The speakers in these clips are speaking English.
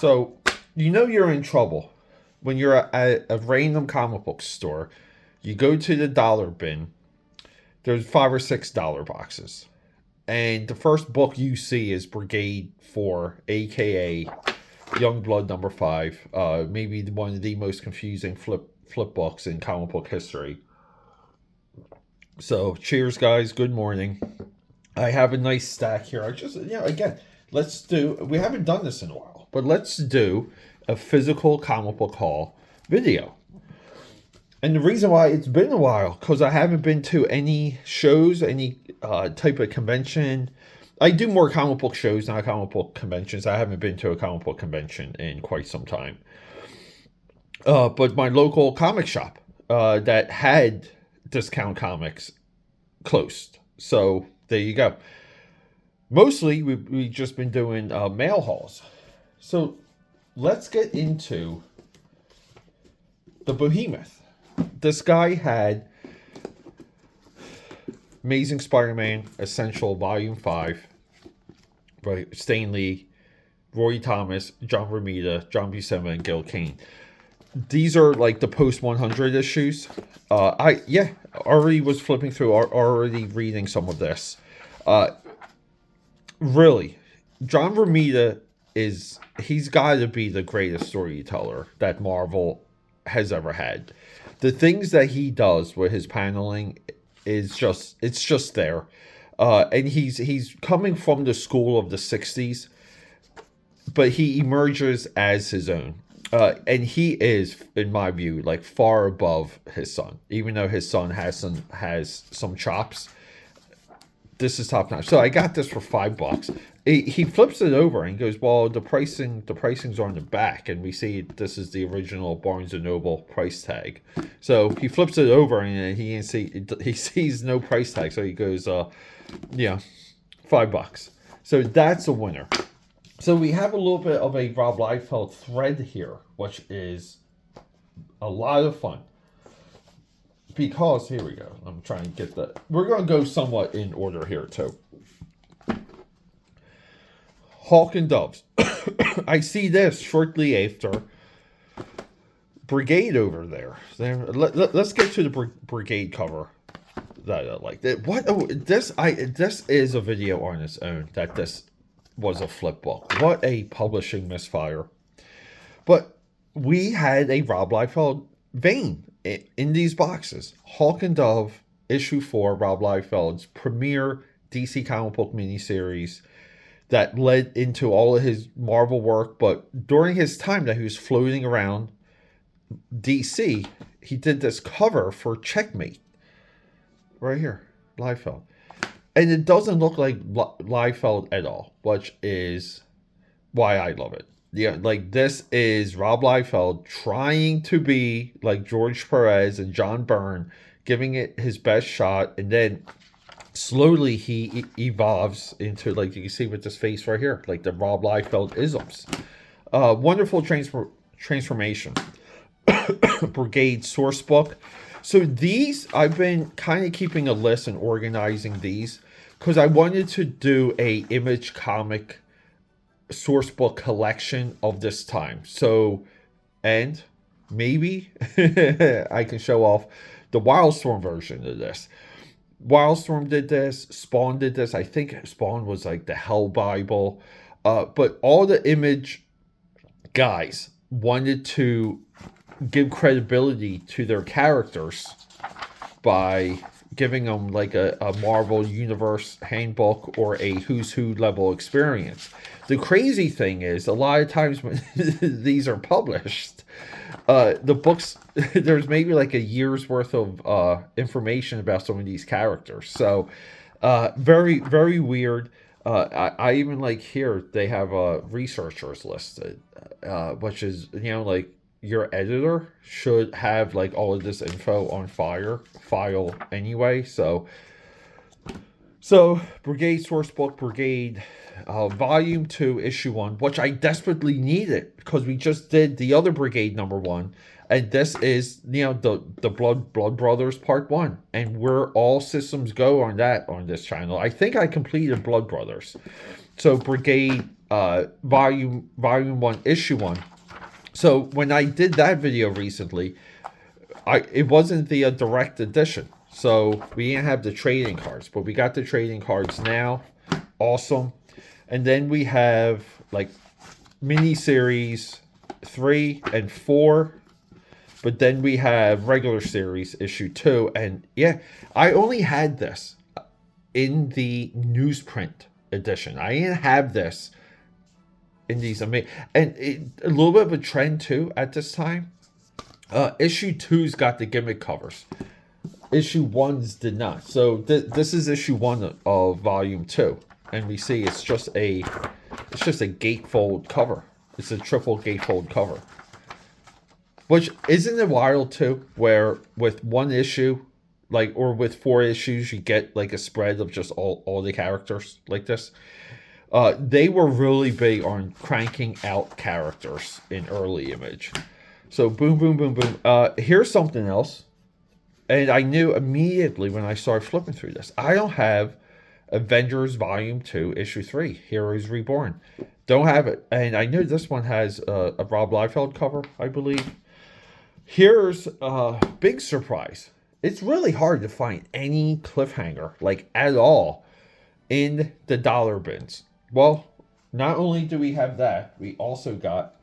So, you know you're in trouble when you're at a random comic book store. You go to the dollar bin. There's $5 or $6 boxes. And the first book you see is Brigade 4, a.k.a. Youngblood number 5. Maybe one of the most confusing flip books in comic book history. So, cheers, guys. Good morning. I have a nice stack here. Again, we haven't done this in a while, but let's do a physical comic book haul video. And the reason why it's been a while, because I haven't been to any shows, any type of convention. I do more comic book shows, not comic book conventions. I haven't been to a comic book convention in quite some time. But my local comic shop that had discount comics closed. So there you go. Mostly we've just been doing mail hauls. So let's get into the behemoth. This guy had Amazing Spider-Man Essential Volume 5, right? Stan Lee, Roy Thomas, John Romita, John Buscema, and Gil Kane. These are like the post 100 issues. Already was flipping through, already reading some of this. Really, John Romita he's got to be the greatest storyteller that Marvel has ever had. The things that he does with his paneling it's just there. And he's coming from the school of the 60s, but he emerges as his own. And he is, in my view, like far above his son. Even though his son has some chops, this is top notch. So I got this for $5. He flips it over and goes, "Well, the pricing's on the back," and we see this is the original Barnes and Noble price tag. So he flips it over and he sees no price tag. So he goes, $5. So that's a winner. So we have a little bit of a Rob Liefeld thread here, which is a lot of fun. Because, here we go. I'm trying to get that. We're going to go somewhat in order here, too. Hawk and Doves. I see this shortly after Brigade over there. Let's get to the Brigade cover that I like. This is a video on its own, that this was a flip book. What a publishing misfire. But we had a Rob Liefeld vein in these boxes. Hawk and Dove, issue 4, Rob Liefeld's premier DC comic book miniseries that led into all of his Marvel work. But during his time that he was floating around DC, he did this cover for Checkmate. Right here, Liefeld. And it doesn't look like Liefeld at all, which is why I love it. Yeah, like this is Rob Liefeld trying to be like George Perez and John Byrne, giving it his best shot, and then slowly he evolves into, like you can see with this face right here, like the Rob Liefeld isms. Wonderful transformation. Brigade source book. So these, I've been kind of keeping a list and organizing these because I wanted to do a Image comic source book collection of this time. So, and maybe I can show off the Wildstorm version of this. Wildstorm did this. Spawn did this. I think Spawn was like the Hell Bible. But all the Image guys wanted to give credibility to their characters by giving them like a Marvel Universe handbook or a Who's Who level experience. The crazy thing is, a lot of times when these are published, the books, there's maybe like a year's worth of information about some of these characters. So very, very weird. I even like here, they have researchers listed, which is, like, your editor should have like all of this info on file anyway. So Brigade Sourcebook, Brigade Volume 2, Issue 1, which I desperately needed because we just did the other Brigade number 1, and this is the Blood Brothers Part 1, and we're all systems go on that on this channel. I think I completed Blood Brothers. So Brigade volume 1, issue 1. So when I did that video recently, it wasn't the direct edition. So we didn't have the trading cards, but we got the trading cards now. Awesome. And then we have like miniseries 3 and 4. But then we have regular series issue 2. And yeah, I only had this in the newsprint edition. I didn't have this in these amazing. And a little bit of a trend too at this time. Issue 2's got the gimmick covers. Issue 1's did not. So this is issue 1 of volume 2. And we see it's just a gatefold cover. It's a triple gatefold cover. Which isn't it wild too, where with one issue, like, or with 4 issues, you get like a spread of just all the characters like this. They were really big on cranking out characters in early Image. So boom, boom, boom, boom. Here's something else. And I knew immediately when I started flipping through this. I don't have Avengers Volume 2, Issue 3, Heroes Reborn. Don't have it. And I knew this one has a Rob Liefeld cover, I believe. Here's a big surprise. It's really hard to find any cliffhanger, like at all, in the dollar bins. Well, not only do we have that, we also got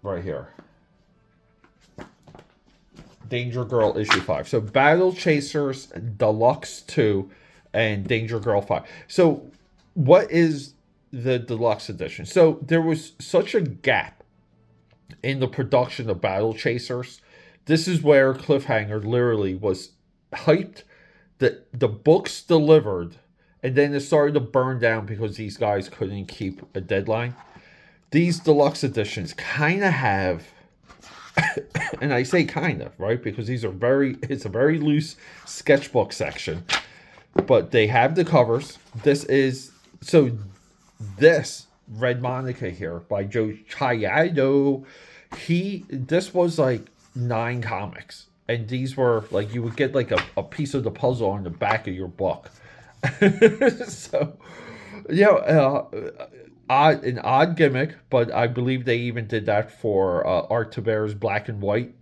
right here Danger Girl issue 5. So Battle Chasers Deluxe 2 and Danger Girl 5. So what is the deluxe edition? So there was such a gap in the production of Battle Chasers. This is where Cliffhanger literally was hyped. The books delivered, and then it started to burn down because these guys couldn't keep a deadline. These deluxe editions kind of have, and I say kind of, right? Because it's a very loose sketchbook section. But they have the covers. This Red Monica here by Joe Chiado. This was like 9 comics. And these were like, you would get like a piece of the puzzle on the back of your book. So, an odd gimmick, but I believe they even did that for Art Taber's Black and White.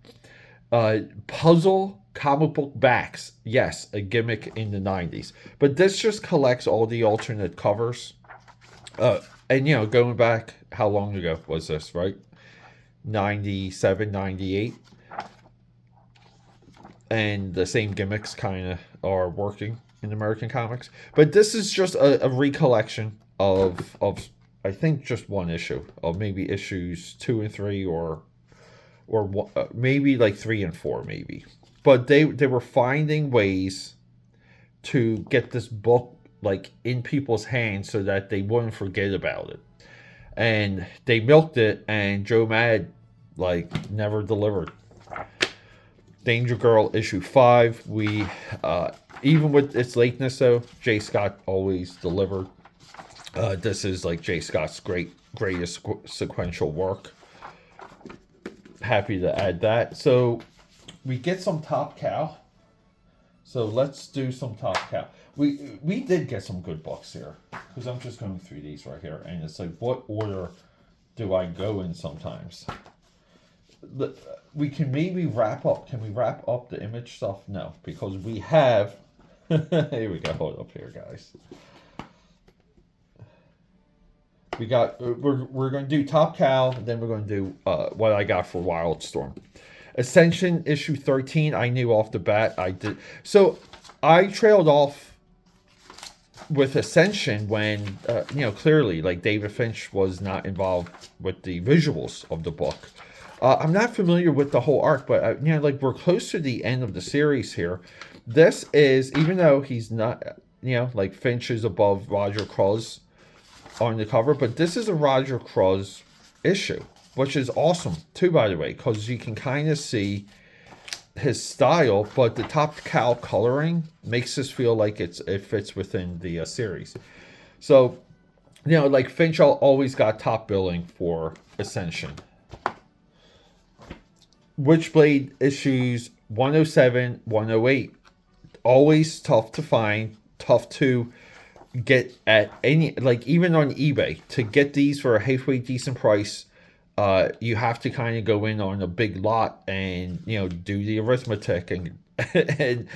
Puzzle comic book backs. Yes, a gimmick in the 90s. But this just collects all the alternate covers. And, going back, how long ago was this, right? 97, 98. And the same gimmicks kind of are working in American comics. But this is just a recollection of I think just one issue, of maybe issues 2 and 3 or maybe like 3 and 4 maybe. But they were finding ways to get this book like in people's hands so that they wouldn't forget about it. And they milked it, and Joe Mad like never delivered. Danger Girl issue 5. We even with its lateness though, J. Scott always delivered. This is like J. Scott's greatest sequential work. Happy to add that. So we get some Top Cow. So let's do some Top Cow. We did get some good books here, because I'm just going through these right here, and it's like, what order do I go in sometimes? We can maybe wrap up. Can we wrap up the Image stuff? No, because we have. Here we go. Hold up here, guys. We got. We're going to do Top Cow, and then we're going to do what I got for Wildstorm. Ascension issue 13. I knew off the bat. I did. So I trailed off with Ascension when clearly like David Finch was not involved with the visuals of the book. I'm not familiar with the whole arc, but like we're close to the end of the series here. This is, even though he's not, like Finch is above Roger Cruz on the cover, but this is a Roger Cruz issue, which is awesome too, by the way, because you can kind of see his style, but the Top Cow coloring makes this feel like it fits within the series. So, like Finch always got top billing for Ascension. Witchblade issues 107, 108. Always tough to find, tough to get at any, like even on eBay, to get these for a halfway decent price. You have to kind of go in on a big lot and do the arithmetic and and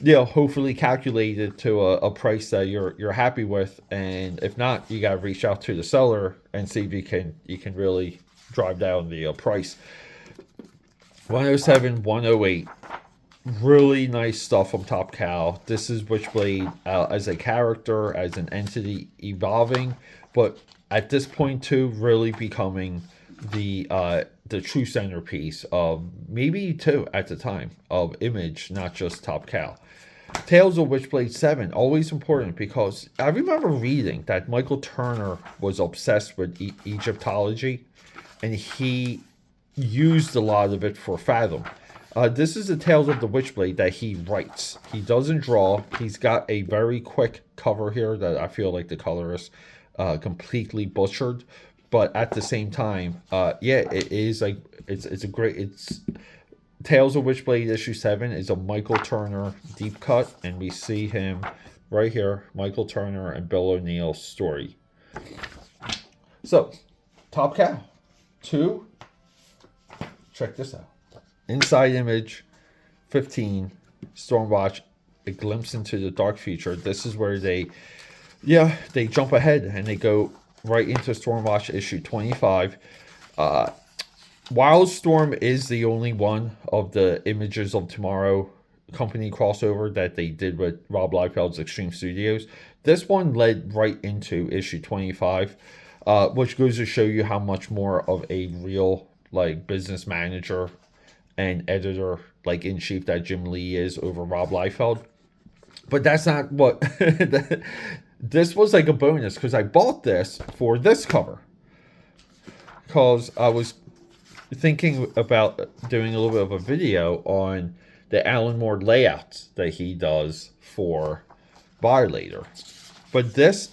hopefully calculate it to a price that you're happy with. And if not, you gotta reach out to the seller and see if you can really drive down the price. 107, 108. Really nice stuff from Top Cow. This is Witchblade as a character, as an entity evolving, but at this point too, really becoming the true centerpiece of, maybe two at the time, of Image, not just Top Cow. Tales of Witchblade 7, always important, because I remember reading that Michael Turner was obsessed with Egyptology, and he used a lot of it for Fathom. This is the Tales of the Witchblade that he writes. He doesn't draw. He's got a very quick cover here that I feel like the colorist completely butchered. But at the same time, it is like it's a great. It's Tales of Witchblade issue 7 is a Michael Turner deep cut, and we see him right here, Michael Turner and Bill O'Neill's story. So, Top Cow 2. Check this out. Inside Image 15, Stormwatch, a glimpse into the dark future. This is where they jump ahead and they go right into Stormwatch issue 25. Wildstorm is the only one of the Images of Tomorrow company crossover that they did with Rob Liefeld's Extreme Studios. This one led right into issue 25, which goes to show you how much more of a real business manager and editor in chief that Jim Lee is over Rob Liefeld. But that's not what this was a bonus, because I bought this for this cover, because I was thinking about doing a little bit of a video on the Alan Moore layouts that he does for Violator. But this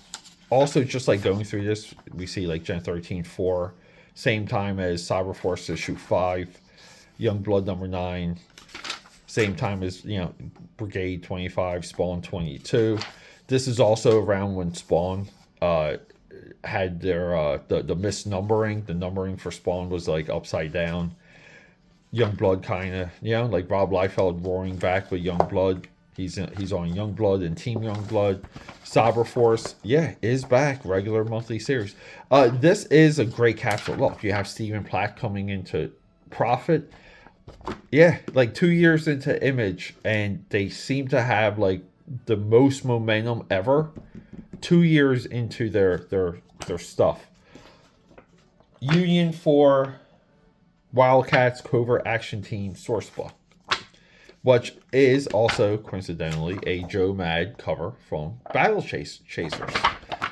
also, just going through this, we see Gen 13 4, same time as Cyberforce issue 5, Youngblood number 9, same time as Brigade 25, Spawn 22. This is also around when Spawn had their the misnumbering. The numbering for Spawn was upside down. Youngblood kind of Rob Liefeld roaring back with Youngblood. He's on Youngblood and Team Youngblood. Cyberforce, is back, regular monthly series. This is a great capsule. Look, you have Stephen Platt coming into Prophet. 2 years into Image, and they seem to have the most momentum ever 2 years into their stuff. Union for Wildcats Covert Action Team Sourcebook, which is also coincidentally a Joe Mad cover from Battle Chasers,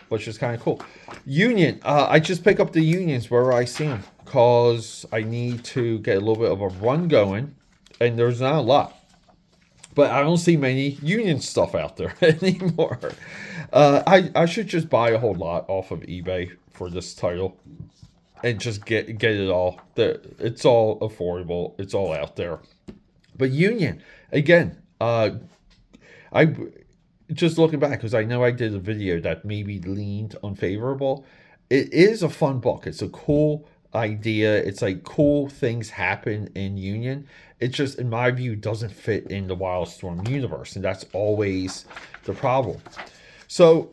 which is kind of cool. Union, I just pick up the Unions where I see them, because I need to get a little bit of a run going, and there's not a lot. But I don't see many Union stuff out there anymore. I should just buy a whole lot off of eBay for this title and just get it all. It's all affordable. It's all out there. But Union, again, I just looking back, because I know I did a video that maybe leaned unfavorable. It is a fun book. It's a cool idea. It's cool things happen in Union. It just, in my view, doesn't fit in the Wildstorm universe, and that's always the problem. So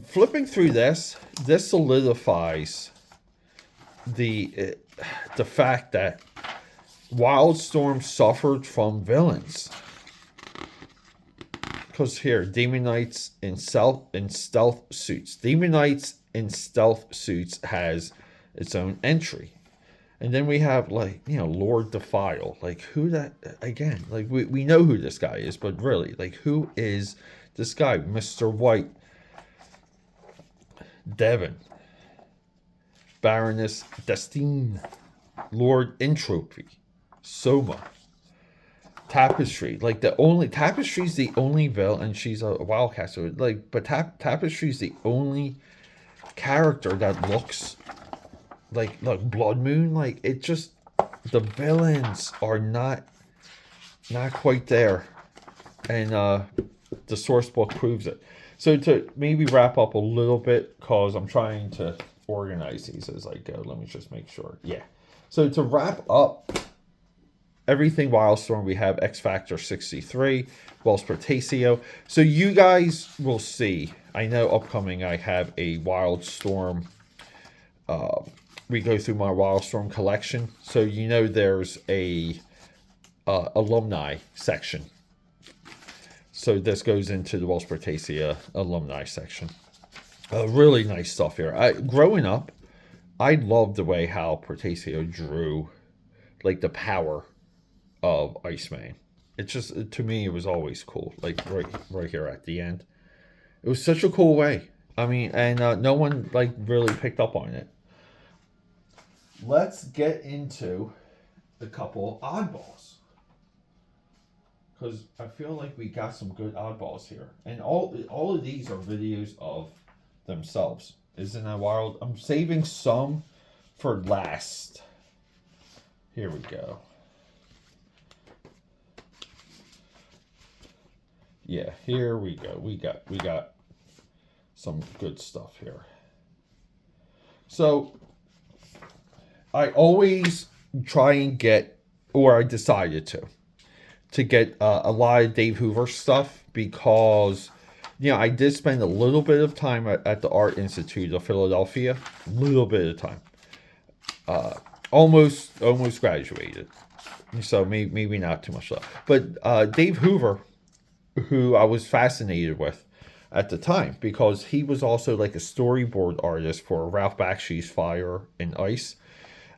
flipping through this solidifies the fact that Wildstorm suffered from villains. Because here, Demon Knights in stealth suits. Demon Knights in stealth suits has its own entry. And then we have Lord Defile. Who that again? We know who this guy is, but really, who is this guy? Mr. White, Devon, Baroness Destine, Lord Entropy, Soma, Tapestry. Tapestry's the only villain, and she's a wildcat. So but Tapestry's the only character that looks like Blood Moon. It just, the villains are not quite there, and the source book proves it. So to maybe wrap up a little bit, because I'm trying to organize these as I go. Let me just make sure. Yeah. So to wrap up everything Wildstorm, we have X Factor 63, Wells Protasio. So you guys will see. I know upcoming I have a Wildstorm. We go through my Wildstorm collection. So you know there's a alumni section. So this goes into the Wells Protasio alumni section. Really nice stuff here. Growing up, I loved the way how Protasio drew, like, the power of Iceman. It's just, to me, it was always cool. Like, right here at the end. It was such a cool way. I mean, and no one, like, really picked up on it. Let's get into a couple oddballs. Because I feel like we got some good oddballs here. And all of these are videos of themselves. Isn't that wild? I'm saving some for last. Here we go. Yeah, here we go. We got some good stuff here. So I always try and get, or I decided to get a lot of Dave Hoover stuff, because, you know, I did spend a little bit of time at the Art Institute of Philadelphia. A little bit of time. Almost graduated. So maybe not too much left. But Dave Hoover, who I was fascinated with at the time, because he was also like a storyboard artist for Ralph Bakshi's Fire and Ice.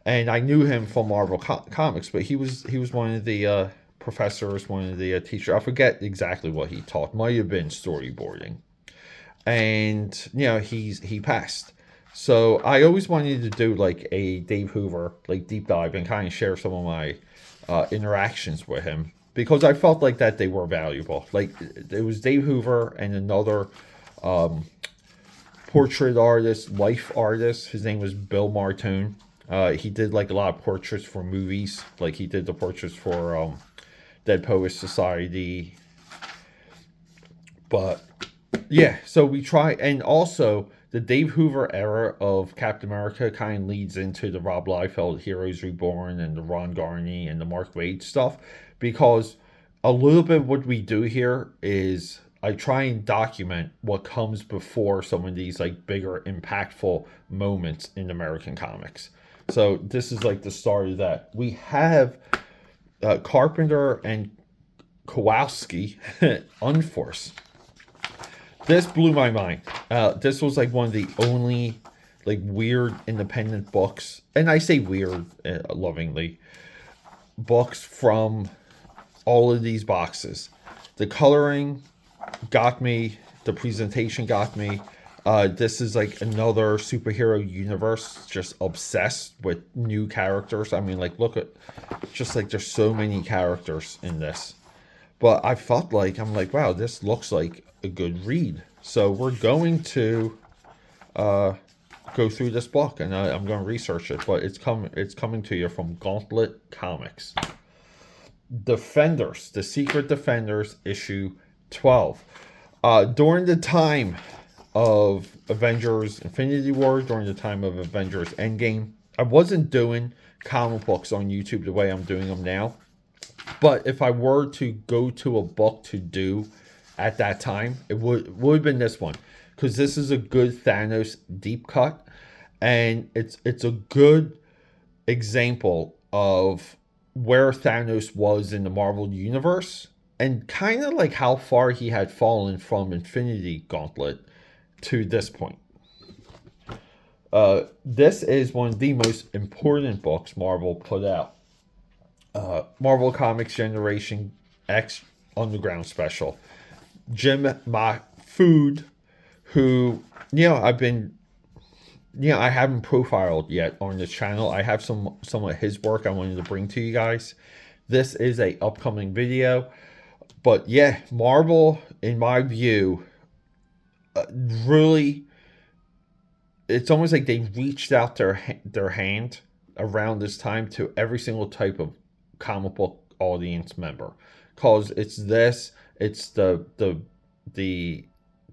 And I knew him from Marvel Comics, but he was one of the professors, one of the teachers. I forget exactly what he taught. Might have been storyboarding. And, you know, he passed. So I always wanted to do like a Dave Hoover, like, deep dive and kind of share some of my interactions with him, because I felt like that they were valuable. Like, it was Dave Hoover and another portrait artist, life artist. His name was Bill Martone. He did like a lot of portraits for movies. Like, he did the portraits for Dead Poets Society. But yeah, so we try, and also the Dave Hoover era of Captain America kind of leads into the Rob Liefeld Heroes Reborn and the Ron Garney and the Mark Waid stuff, because a little bit of what we do here is I try and document what comes before some of these like bigger impactful moments in American comics. So this is like the start of that. We have Carpenter and Kowalski, Unforce. This blew my mind. This was like one of the only like weird independent books, and I say weird lovingly, books from all of these boxes. The coloring got me. The presentation got me. This is like another superhero universe, just obsessed with new characters. I mean, like, look at, just like, there's so many characters in this. But I felt like, I'm like, wow, this looks like a good read. So we're going to go through this book, and I'm going to research it. But it's coming to you from Gauntlet Comics. Defenders, The Secret Defenders, issue 12. During the time of Avengers Infinity War, during the time of Avengers Endgame, I wasn't doing comic books on YouTube the way I'm doing them now. But if I were to go to a book to do at that time, it would have been this one, because this is a good Thanos deep cut, and it's a good example of where Thanos was in the Marvel universe, and kind of like how far he had fallen from Infinity Gauntlet to this point. This is one of the most important books Marvel put out. Marvel Comics Generation X Underground Special. Jim Mahfood, who, you know, I haven't profiled yet on this channel. I have some of his work I wanted to bring to you guys. This is a upcoming video. But yeah, Marvel, in my view, really, it's almost like they reached out their hand around this time to every single type of comic book audience member, because it's the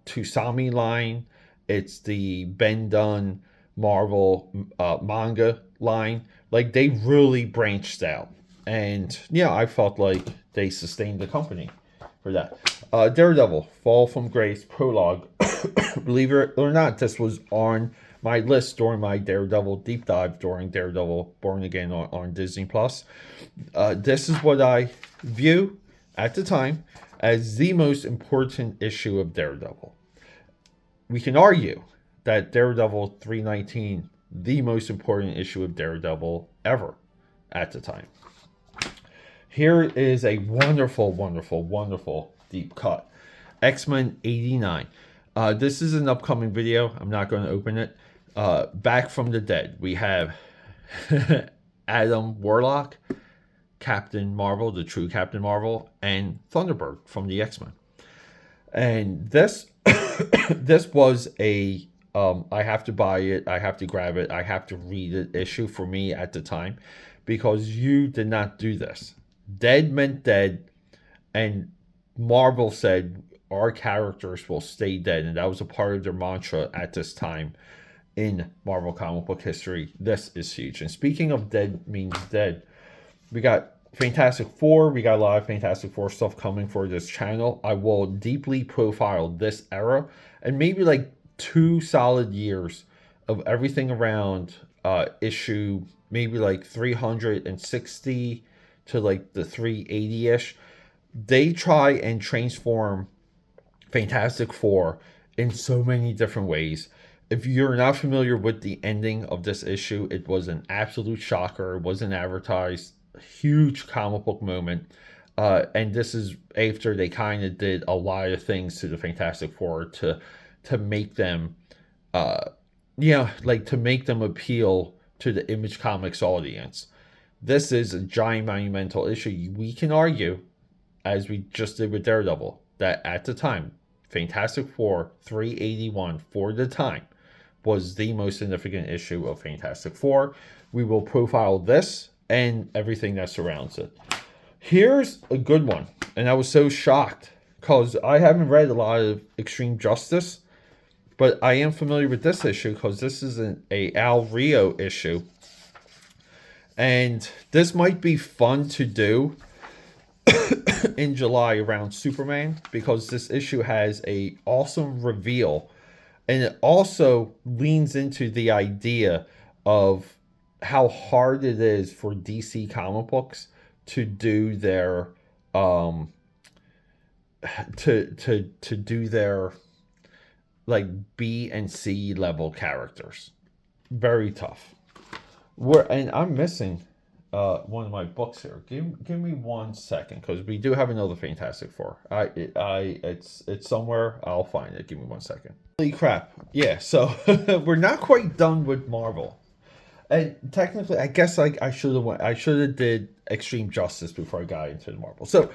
Tusami line. It's the Ben Dunn Marvel manga line. Like, they really branched out. And, yeah, I felt like they sustained the company for that. Daredevil, Fall from Grace, prologue. Believe it or not, this was on my list during my Daredevil deep dive during Daredevil Born Again on Disney+. This is what I view, at the time, as the most important issue of Daredevil. We can argue that Daredevil 319, the most important issue of Daredevil ever at the time. Here is a wonderful, wonderful, wonderful deep cut. XMen 89. This is an upcoming video. I'm not going to open it. Back from the Dead. We have Adam Warlock, Captain Marvel, the true Captain Marvel, and Thunderbird from the X-Men. And this this was a I have to buy it, I have to grab it, I have to read it issue for me at the time, because you did not do this. Dead meant dead, and Marvel said our characters will stay dead, and that was a part of their mantra at this time in Marvel comic book history. This is huge. And speaking of dead means dead, we got Fantastic Four. We got a lot of Fantastic Four stuff coming for this channel. I will deeply profile this era and maybe like 2 solid years of everything around issue maybe like 360 to like the 380-ish. They try and transform Fantastic Four in so many different ways. If you're not familiar with the ending of this issue, it was an absolute shocker. It wasn't advertised. Huge comic book moment. And this is after they kind of did a lot of things to the Fantastic Four to make them, to make them appeal to the Image Comics audience. This is a giant monumental issue. We can argue, as we just did with Daredevil, that at the time, Fantastic Four 381 for the time was the most significant issue of Fantastic Four. We will profile this and everything that surrounds it. Here's a good one, and I was so shocked because I haven't read a lot of Extreme Justice, but I am familiar with this issue because this is a Al Rio issue, and this might be fun to do in July around Superman, because this issue has a awesome reveal, and it also leans into the idea of how hard it is for DC comic books to do their to do their like B and C level characters. Very tough. And I'm missing one of my books here. Give me 1 second, because we do have another Fantastic Four. It's somewhere. I'll find it. Give me 1 second. Holy crap! Yeah, so we're not quite done with Marvel. And technically, I guess I should have did Extreme Justice before I got into the Marvel. So,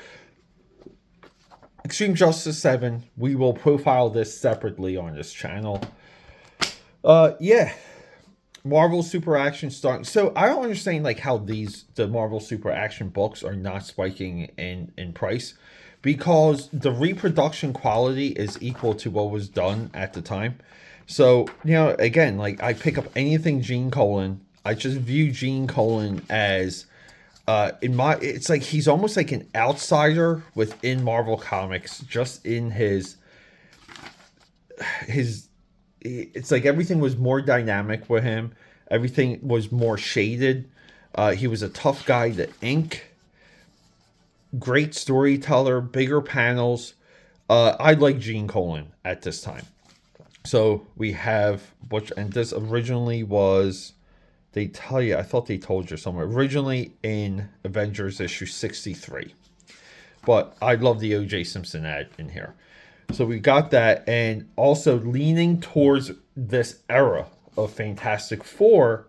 Extreme Justice 7, we will profile this separately on this channel. Marvel Super Action starting. So I don't understand like how the Marvel Super Action books are not spiking in price, because the reproduction quality is equal to what was done at the time. So, again, like I pick up anything Gene Colan. I just view Gene Colan as it's like he's almost like an outsider within Marvel Comics, just in his it's like everything was more dynamic with him. Everything was more shaded. He was a tough guy to ink. Great storyteller, bigger panels. I like Gene Colan at this time. So we have and this originally was, I thought they told you somewhere, originally in Avengers issue 63. But I love the O.J. Simpson ad in here. So we got that, and also leaning towards this era of Fantastic Four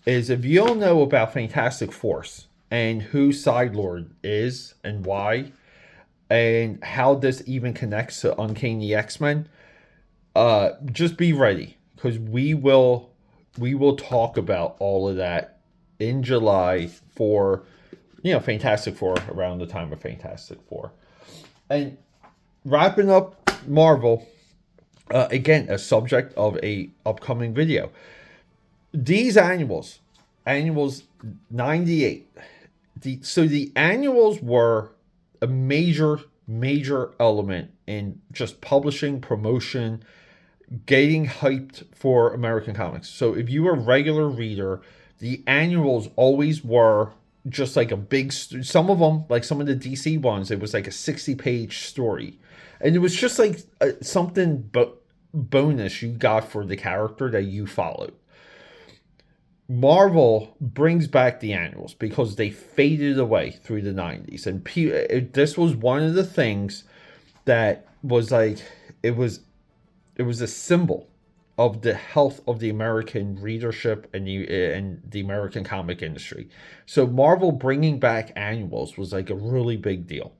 is, if you don't know about Fantastic Force and who Side-Lord is and why, and how this even connects to Uncanny X-Men, just be ready, because we will talk about all of that in July for Fantastic Four, around the time of Fantastic Four. And wrapping up Marvel, Again, a subject of a upcoming video. These annuals 98. So the annuals were a major element in just publishing, promotion, getting hyped for American comics. So if you were a regular reader, the annuals always were just like a big, some of them, like some of the DC ones, it was like a 60-page story. And it was just like something bonus you got for the character that you followed. Marvel brings back the annuals because they faded away through the 90s. And this was one of the things that was like, it was a symbol of the health of the American readership and the American comic industry. So Marvel bringing back annuals was like a really big deal.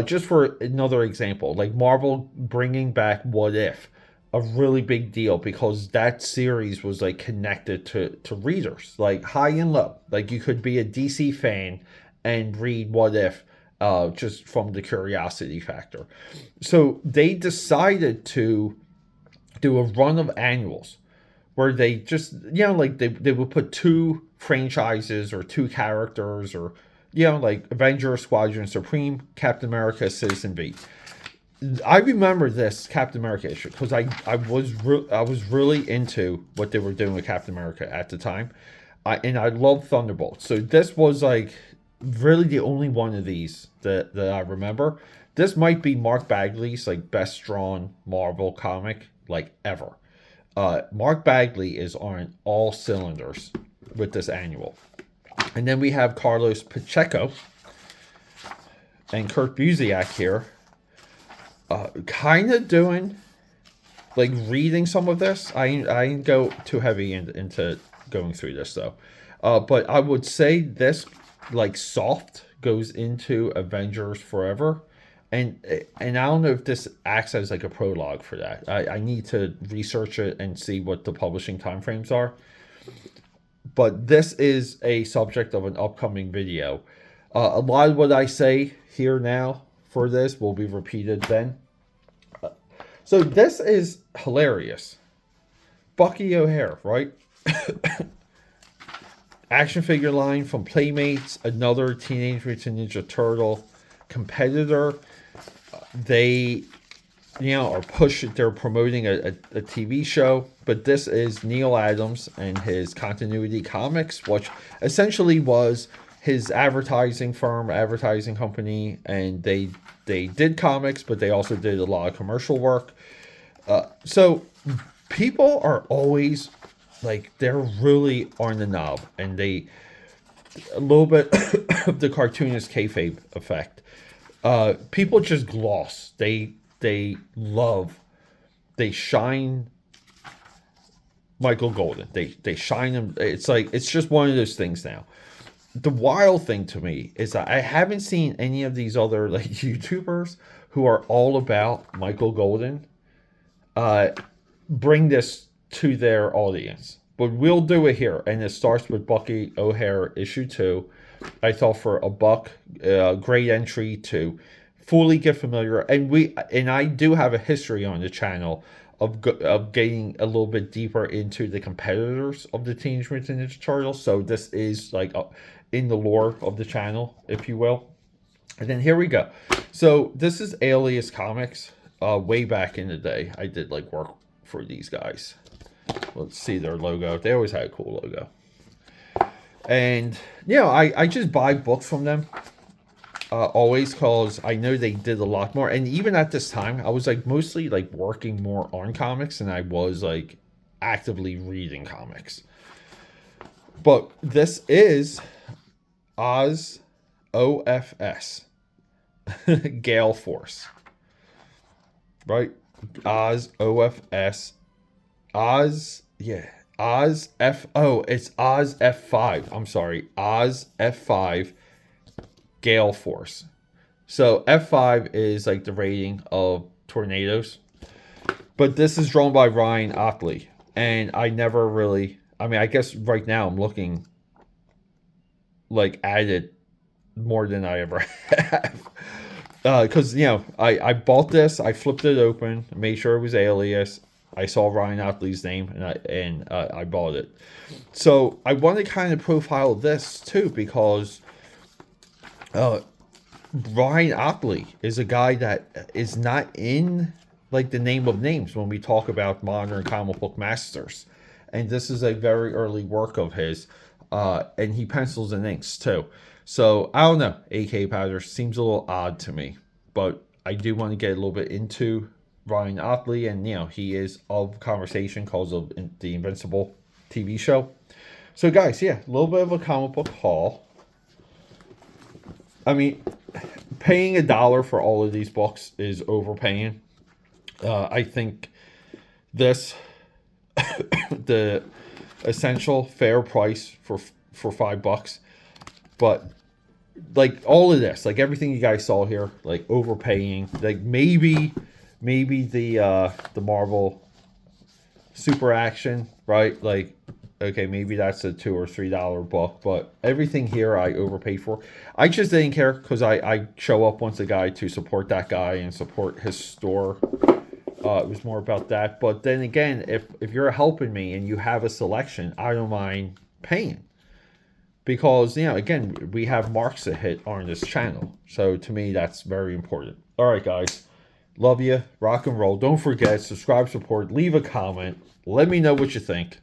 Just for another example, like Marvel bringing back What If, a really big deal because that series was like connected to readers, like high and low. Like you could be a DC fan and read What If just from the curiosity factor. So they decided to do a run of annuals where they just, like they would put two franchises or two characters or, like Avengers, Squadron Supreme, Captain America, Citizen V. I remember this Captain America issue because I was really into what they were doing with Captain America at the time, and I love Thunderbolt. So this was like really the only one of these that I remember. This might be Mark Bagley's like best drawn Marvel comic like ever. Mark Bagley is on all cylinders with this annual, and then we have Carlos Pacheco and Kurt Busiek here. Kind of doing, like reading some of this. I didn't go too heavy into going through this though. But I would say this, like soft, goes into Avengers Forever. And I don't know if this acts as like a prologue for that. I need to research it and see what the publishing timeframes are. But this is a subject of an upcoming video. A lot of what I say here now for this will be repeated then. So this is hilarious. Bucky O'Hare, right? Action figure line from Playmates, another Teenage Mutant Ninja Turtle competitor. They, are they're promoting a TV show, but this is Neil Adams and his Continuity Comics, which essentially was his advertising company, and they did comics, but they also did a lot of commercial work. So people are always like, they're really on the knob, and they a little bit of the cartoonist kayfabe effect. People just gloss. They shine Michael Golden. They shine him. It's like, it's just one of those things now. The wild thing to me is that I haven't seen any of these other like YouTubers who are all about Michael Golden bring this to their audience. But we'll do it here, and it starts with Bucky O'Hare issue 2. I thought for $1, great entry to fully get familiar, and I do have a history on the channel of getting a little bit deeper into the competitors of the Teenage Mutant Ninja Turtles. So this is like in the lore of the channel, if you will. And then here we go. So this is Alias Comics. Way back in the day, I did like work for these guys. Let's see their logo. They always had a cool logo. And I just buy books from them. Always, because I know they did a lot more. And even at this time, I was like mostly like working more on comics than I was like actively reading comics. But this is Oz OFS Gale Force, right? Oz OFS Oz, Oz it's Oz F5. I'm sorry, Oz F5 Gale Force. So F5 is like the rating of tornadoes. But this is drawn by Ryan Otley. And I never really, I guess right now I'm looking like at it more than I ever have. because you know I bought this, I flipped it open, made sure it was Alias. I saw Ryan Otley's name, and I bought it. So I want to kind of profile this too, because Ryan Otley is a guy that is not in like the name of names when we talk about modern comic book masters, and this is a very early work of his, and he pencils and inks too. So I don't know, AKAPAD seems a little odd to me, but I do want to get a little bit into Ryan Otley, and you know he is of conversation because of the Invincible TV show. So guys, yeah, a little bit of a comic book haul. I mean, paying $1 for all of these books is overpaying. I think this the essential fair price for $5, but like all of this, like everything you guys saw here, like overpaying. Like maybe the Marvel Super Action, right? Like, okay, maybe that's a $2 or $3 book, but everything here I overpaid for. I just didn't care because I show up once a guy to support that guy and support his store. It was more about that. But then again, if you're helping me and you have a selection, I don't mind paying. Because, you know, again, we have marks to hit on this channel. So to me, that's very important. All right, guys. Love you. Rock and roll. Don't forget, subscribe, support, leave a comment. Let me know what you think.